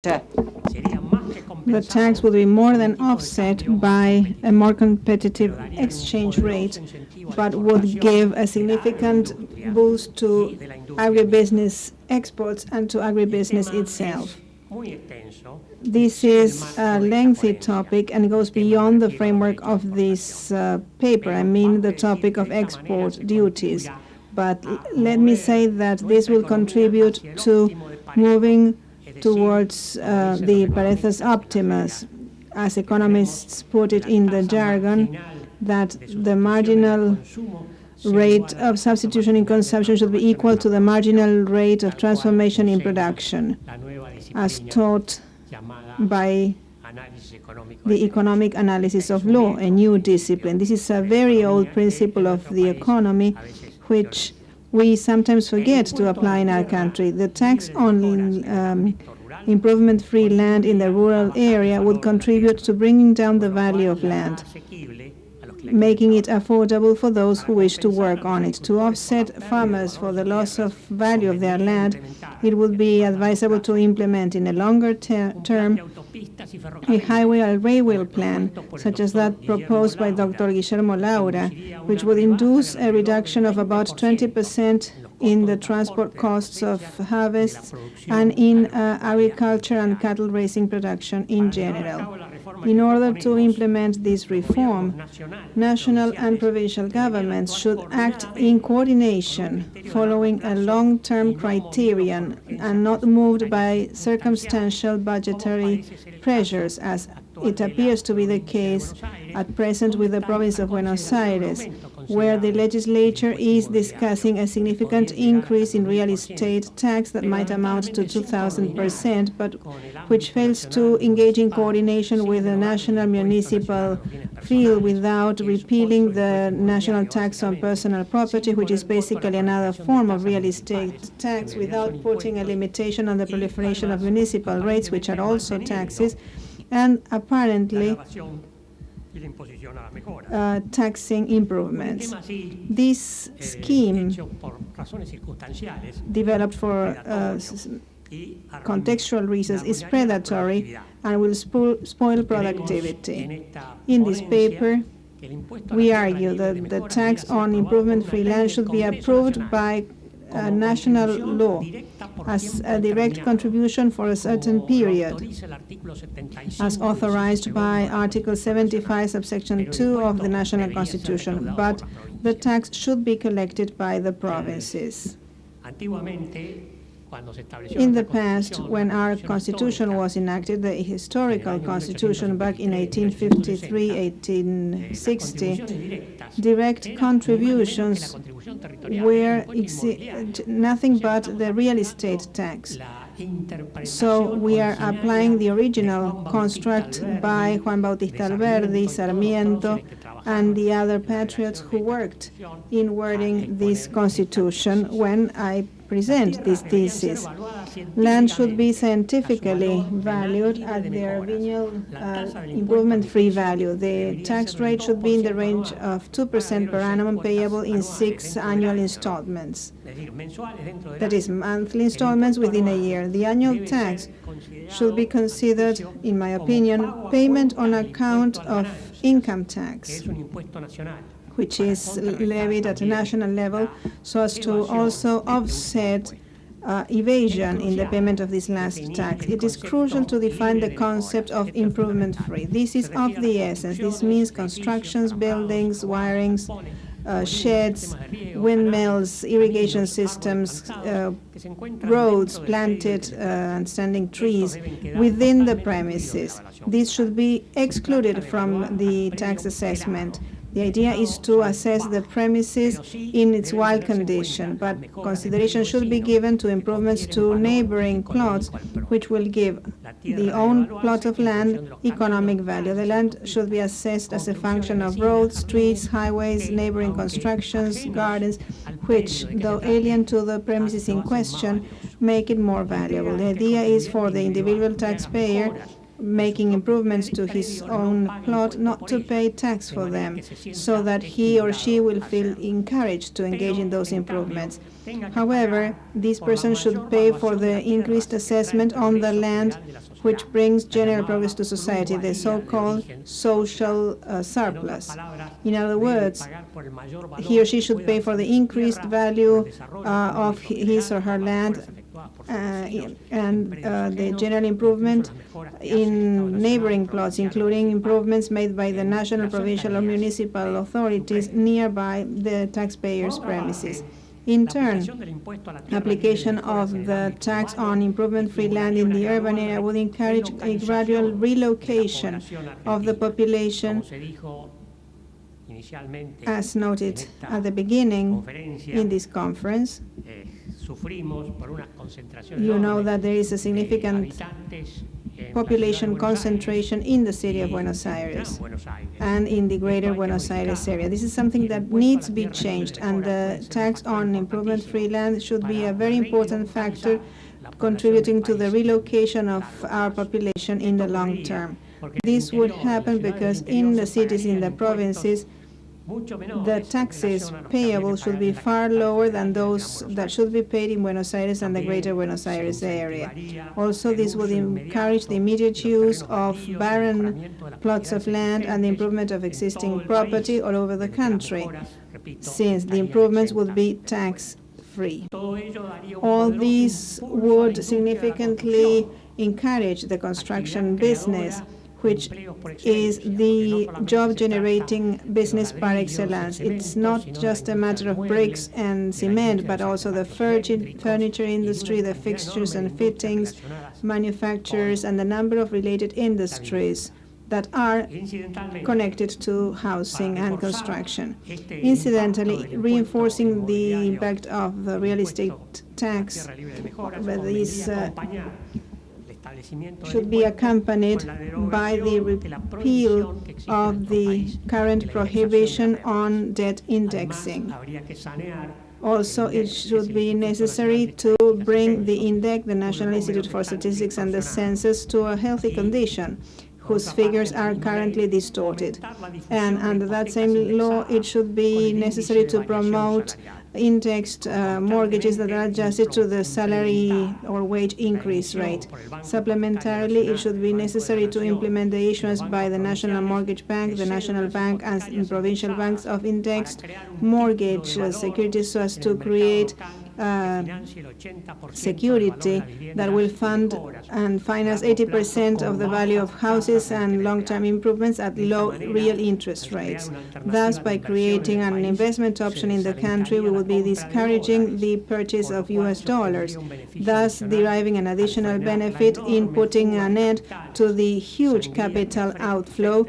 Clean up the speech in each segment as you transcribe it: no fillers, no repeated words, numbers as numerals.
The tax will be more than offset by a more competitive exchange rate, but would give a significant boost to agribusiness exports and to agribusiness itself. This is a lengthy topic and goes beyond the framework of this paper. I mean the topic of export duties. But let me say that this will contribute to moving towards the Pareces Optimus, as economists put it in the jargon, that the marginal rate of substitution in consumption should be equal to the marginal rate of transformation in production, as taught by the economic analysis of law, a new discipline. This is a very old principle of the economy, which we sometimes forget to apply in our country. The tax on improvement-free land in the rural area would contribute to bringing down the value of land, making it affordable for those who wish to work on it. To offset farmers for the loss of value of their land, it would be advisable to implement in a longer term a highway and railway plan, such as that proposed by Dr. Guillermo Laura, which would induce a reduction of about 20% in the transport costs of harvests and in agriculture and cattle raising production in general. In order to implement this reform, national and provincial governments should act in coordination, following a long-term criterion and not moved by circumstantial budgetary pressures, as it appears to be the case at present with the province of Buenos Aires, where the legislature is discussing a significant increase in real estate tax that might amount to 2,000%, but which fails to engage in coordination with the national municipal field without repealing the national tax on personal property, which is basically another form of real estate tax, without putting a limitation on the proliferation of municipal rates, which are also taxes, and apparently taxing improvements. This scheme, developed for contextual reasons, is predatory and will spoil productivity. In this paper, we argue that the tax on improvement-free land should be approved by national law as a direct contribution for a certain period, as authorized by Article 75, subsection 2 of the National Constitution, but the tax should be collected by the provinces. In the past, when our constitution was enacted, the historical constitution back in 1853-1860, direct contributions were nothing but the real estate tax. So we are applying the original construct by Juan Bautista Alberdi, Sarmiento, and the other patriots who worked in wording this constitution when I present this thesis. Land should be scientifically valued at their venial improvement-free value. The tax rate should be in the range of 2% per annum, payable in 6 annual installments. That is, monthly installments within a year. The annual tax should be considered, in my opinion, payment on account of income tax, which is levied at a national level, so as to also offset evasion in the payment of this last tax. It is crucial to define the concept of improvement-free. This is of the essence. This means constructions, buildings, wirings, sheds, windmills, irrigation systems, roads, planted and standing trees within the premises. This should be excluded from the tax assessment. The idea is to assess the premises in its wild condition, but consideration should be given to improvements to neighboring plots, which will give the own plot of land economic value. The land should be assessed as a function of roads, streets, highways, neighboring constructions, gardens, which, though alien to the premises in question, make it more valuable. The idea is for the individual taxpayer making improvements to his own plot not to pay tax for them, so that he or she will feel encouraged to engage in those improvements. However, this person should pay for the increased assessment on the land which brings general progress to society, the so-called social surplus. In other words, he or she should pay for the increased value of his or her land and the general improvement in neighboring plots, including improvements made by the national, provincial, or municipal authorities nearby the taxpayers' premises. In turn, application of the tax on improvement-free land in the urban area would encourage a gradual relocation of the population, as noted at the beginning in this conference. You know that there is a significant population concentration in the city of Buenos Aires and in the greater Buenos Aires area. This is something that needs to be changed, and the tax on improvement-free land should be a very important factor contributing to the relocation of our population in the long term. This would happen because in the cities, in the provinces, the taxes payable should be far lower than those that should be paid in Buenos Aires and the greater Buenos Aires area. Also, this would encourage the immediate use of barren plots of land and the improvement of existing property all over the country, since the improvements would be tax-free. All these would significantly encourage the construction business, which is the job-generating business par excellence. It's not just a matter of bricks and cement, but also the furniture industry, the fixtures and fittings, manufacturers, and the number of related industries that are connected to housing and construction. Incidentally, reinforcing the impact of the real estate tax, these should be accompanied by the repeal of the current prohibition on debt indexing. Also, it should be necessary to bring the INDEC, the National Institute for Statistics and the Census, to a healthy condition, whose figures are currently distorted. And under that same law, it should be necessary to promote indexed mortgages that are adjusted to the salary or wage increase rate. Supplementarily, it should be necessary to implement the issuance by the National Mortgage Bank, the National Bank, and provincial banks of indexed mortgage securities so as to create security that will fund and finance 80% of the value of houses and long-term improvements at low real interest rates. Thus, by creating an investment option in the country, we will be discouraging the purchase of U.S. dollars, thus deriving an additional benefit in putting an end to the huge capital outflow,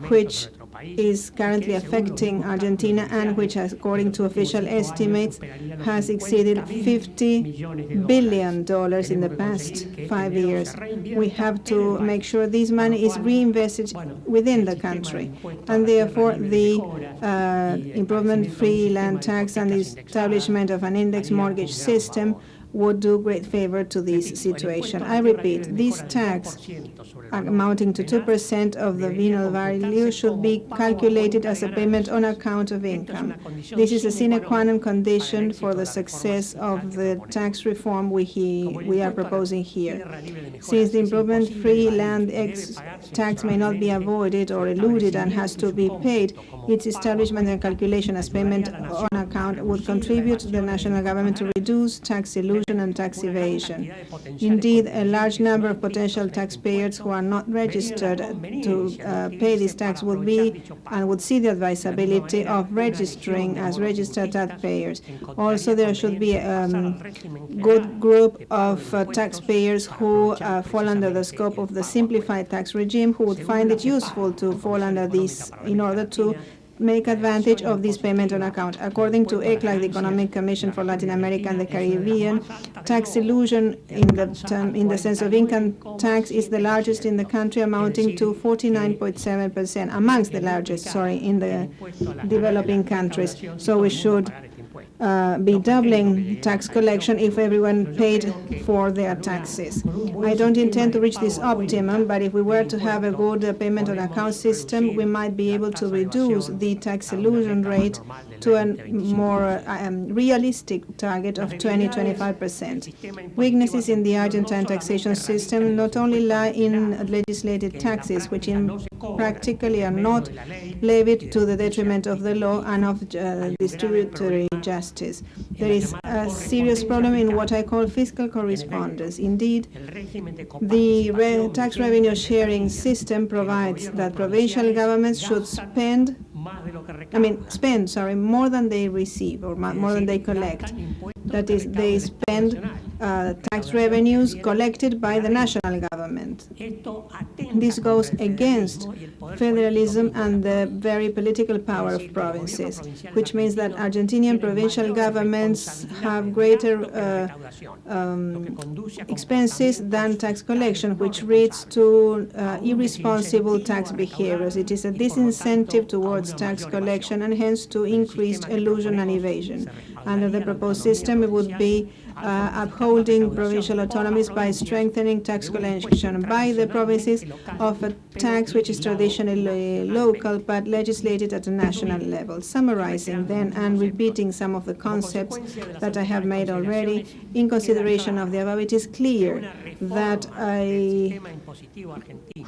which is currently affecting Argentina and which, according to official estimates, has exceeded $50 billion in the past 5 years. We have to make sure this money is reinvested within the country, and therefore the improvement-free land tax and the establishment of an index mortgage system would do great favor to this situation. I repeat, this tax, amounting to 2% of the venal value, should be calculated as a payment on account of income. This is a sine qua non condition for the success of the tax reform we are proposing here. Since the improvement-free land tax may not be avoided or eluded and has to be paid, its establishment and calculation as payment on account would contribute to the national government to reduce tax elusion and tax evasion. Indeed, a large number of potential taxpayers who are not registered to pay this tax would be and would see the advisability of registering as registered taxpayers. Also, there should be a good group of taxpayers who fall under the scope of the simplified tax regime, who would find it useful to fall under this in order to make advantage of this payment on account. According to ECLAC, the Economic Commission for Latin America and the Caribbean, tax elusion in the sense of income tax is the largest in the country, amounting to 49.7%, amongst the largest, in the developing countries. So we should be doubling tax collection if everyone paid for their taxes. I don't intend to reach this optimum, but if we were to have a good payment on account system, we might be able to reduce the tax elusion rate to a more realistic target of 20-25%. Weaknesses in the Argentine taxation system not only lie in legislated taxes, which practically are not levied to the detriment of the law and of distributory justice. There is a serious problem in what I call fiscal correspondence. Indeed, the tax revenue sharing system provides that provincial governments should spend more than they receive or more than they collect. That is, they spend tax revenues collected by the national government. This goes against federalism and the very political power of provinces, which means that Argentinian provincial governments have greater expenses than tax collection, which leads to irresponsible tax behaviors. It is a disincentive towards tax collection and hence to increased elusion and evasion. Under the proposed system, it would be upholding provincial autonomies by strengthening tax collection by the provinces of a tax which is traditionally local but legislated at a national level. Summarizing then and repeating some of the concepts that I have made already, in consideration of the above, it is clear that a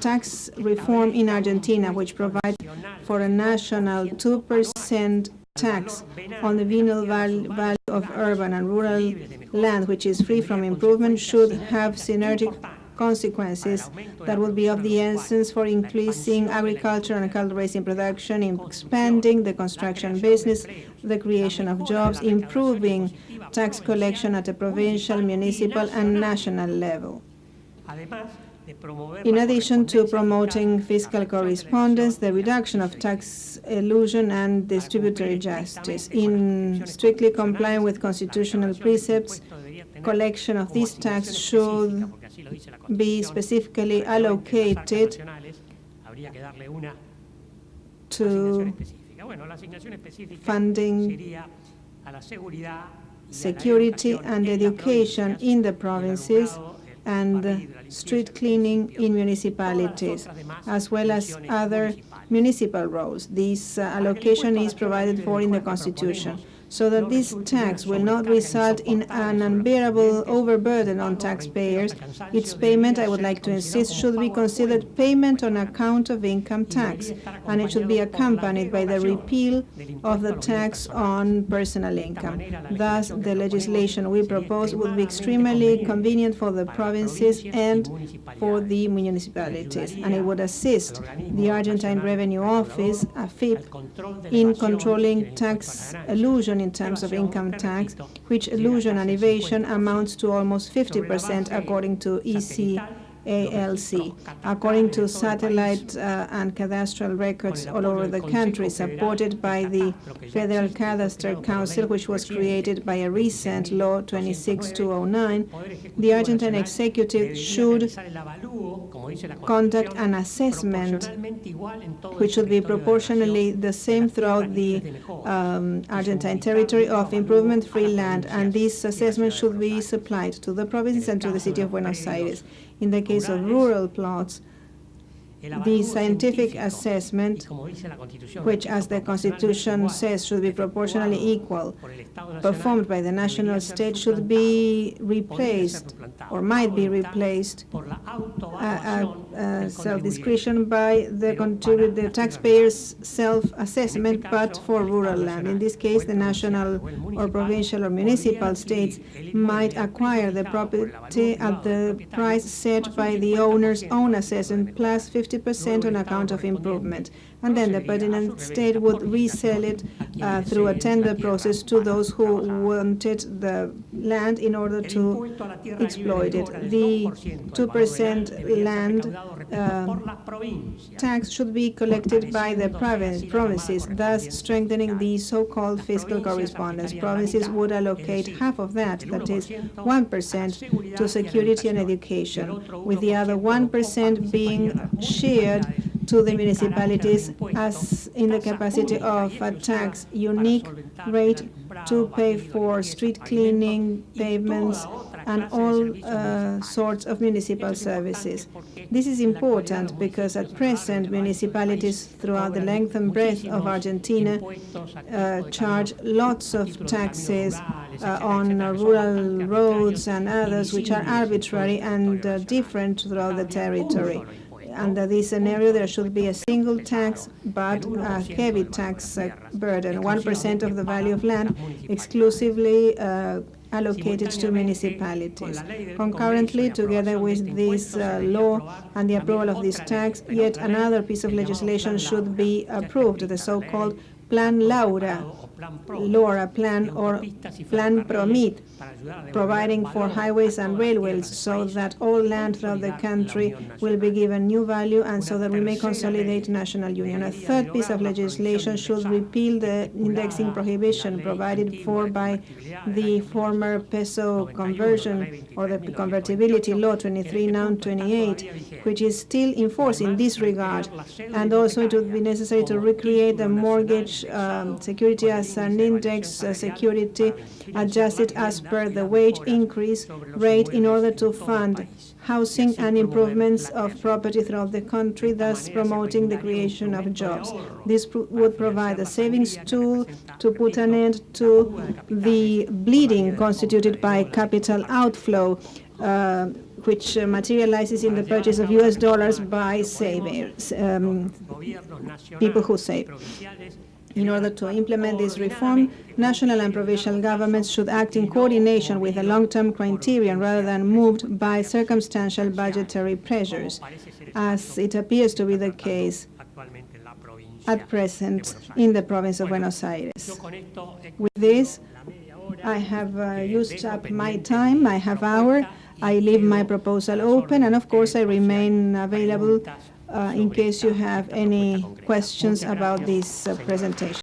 tax reform in Argentina which provides for a national 2% tax on the venal value of urban and rural land which is free from improvement should have synergic consequences that would be of the essence for increasing agriculture and cattle raising production, expanding the construction business, the creation of jobs, improving tax collection at a provincial, municipal, and national level. In addition to promoting fiscal correspondence, the reduction of tax elusion and distributory justice, in strictly complying with constitutional precepts, collection of this tax should be specifically allocated to funding security and education in the provinces and street cleaning in municipalities, as well as other municipal roles. This allocation is provided for in the Constitution, so that this tax will not result in an unbearable overburden on taxpayers. Its payment, I would like to insist, should be considered payment on account of income tax, and it should be accompanied by the repeal of the tax on personal income. Thus, the legislation we propose would be extremely convenient for the provinces and for the municipalities, and it would assist the Argentine Revenue Office, AFIP, in controlling tax elusion in terms of income tax, which elusion and evasion amounts to almost 50% according to ECALC. According to satellite and cadastral records all over the country, supported by the Federal Cadastre Council, which was created by a recent law, 26209, the Argentine executive should conduct an assessment which should be proportionally the same throughout the Argentine territory of improvement-free land, and this assessment should be supplied to the province and to the city of Buenos Aires. In the case of rural plots, the scientific assessment, which, as the Constitution says, should be proportionally equal, performed by the national state, should be replaced, or might be replaced, self-discretion by the taxpayer's self-assessment, but for rural land. In this case, the national or provincial or municipal states might acquire the property at the price set by the owner's own assessment, plus 50% on account of improvement, and then the pertinent state would resell it through a tender process to those who wanted the land in order to exploit it. The 2% land tax should be collected by the provinces, thus strengthening the so-called fiscal correspondence. Provinces would allocate half of that, that is 1%, to security and education, with the other 1% being shared to the municipalities as in the capacity of a tax unique rate to pay for street cleaning, pavements, and all sorts of municipal services. This is important because at present municipalities throughout the length and breadth of Argentina charge lots of taxes on rural roads and others which are arbitrary and different throughout the territory. Under this scenario, there should be a single tax, but a heavy tax burden, 1% of the value of land, exclusively allocated to municipalities. Concurrently, together with this law and the approval of this tax, yet another piece of legislation should be approved, the so-called Plan Laura plan or Plan Promit, providing for highways and railways so that all land throughout the country will be given new value and so that we may consolidate national union. A third piece of legislation should repeal the indexing prohibition provided for by the former peso conversion or the convertibility law 23, now 28, which is still in force in this regard. And also it would be necessary to recreate the mortgage security as an index security adjusted as per the wage increase rate in order to fund housing and improvements of property throughout the country, thus promoting the creation of jobs. This would provide a savings tool to put an end to the bleeding constituted by capital outflow, which materializes in the purchase of US dollars by savers, people who save. In order to implement this reform, national and provincial governments should act in coordination with a long-term criterion rather than moved by circumstantial budgetary pressures, as it appears to be the case at present in the province of Buenos Aires. With this, I have used up my time, my half hour. I leave my proposal open, and of course I remain available in case you have any questions about this presentation.